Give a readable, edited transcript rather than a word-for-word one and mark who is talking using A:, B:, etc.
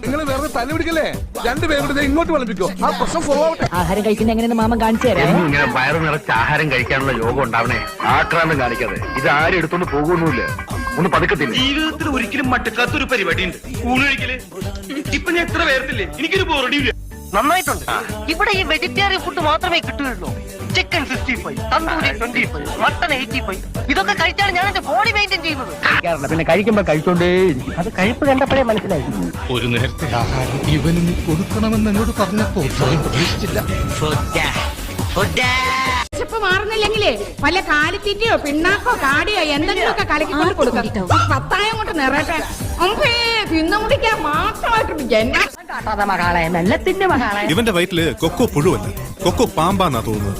A: നിങ്ങൾ വേറെ തല്ലി പിടിക്കല്ലേ? രണ്ടുപേരുടെ ഇങ്ങോട്ട് വിളിപ്പിക്കോ. ആ പ്രശ്നം ഫോളോ ആവട്ടെ.
B: ആഹാരം കഴിക്കുന്ന എങ്ങനെയെന്ന് മാമൻ കാണിച്ചു തരാം.
C: ഇങ്ങനെ വയറ് നിറച്ച് ആഹാരം കഴിക്കാനുള്ള യോഗം ഉണ്ടാവണേ. ആക്രാന്തം കാണിക്കാതെ. ഇത് ആരും എടുത്തോണ്ട് പോകുന്നില്ല. ഒന്ന് പതുക്കത്തില്ല.
D: ജീവിതത്തിൽ ഒരിക്കലും മട്ടക്കാത്തൊരു പരിപാടി ഉണ്ട്. ഊണ് കഴിക്കല്. ഇപ്പൊ ഞാൻ എത്ര പേർത്തില്ലേ, എനിക്കൊരു ബോറടിയില്ല.
E: നന്നായിട്ടുണ്ട്. ഇവിടെ ഈ വെജിറ്റേറിയൻ ഫുഡ് മാത്രമേ കിട്ടുകയുള്ളൂ. Chicken 65, tandoori 25, mutton 85. ഇതൊക്കെ കഴിച്ചാണ് ഞാൻ എന്റെ ബോഡി മെയിൻറ്റെയിൻ ചെയ്യുന്നത്.
B: പിന്നെ കഴിക്കുമ്പോ കഴിച്ചോണ്ടേ അത് കഴിപ്പ് കണ്ടപ്പോഴേ മനസ്സിലായി.
F: ഒരു നേരത്തെ ആഹാരം ഇവന് കൊടുക്കണമെന്ന് എന്നോട് പറഞ്ഞപ്പോ പ്രതീക്ഷിച്ചില്ല.
G: വിശപ്പ് മാറുന്നില്ലെങ്കിലേ വല്ല കാലിത്തീറ്റയോ പിണ്ണാക്കോ കാടിയോ എന്തെങ്കിലുമൊക്കെ കലക്കിക്കൊണ്ട് കൊടുക്കാം. പത്തായം കൊണ്ട് നിറയട്ടെ. അമ്പേ തിന്നു മുടിക്കാൻ മാത്രമായിട്ട്
B: മകളെ മെല്ലത്തിന്റെ മകളെ.
F: ഇവന്റെ വയറ്റില് കൊക്കോ പുഴുവല്ല, കൊക്കോ പാമ്പാന്നാ തോന്നുന്നത്.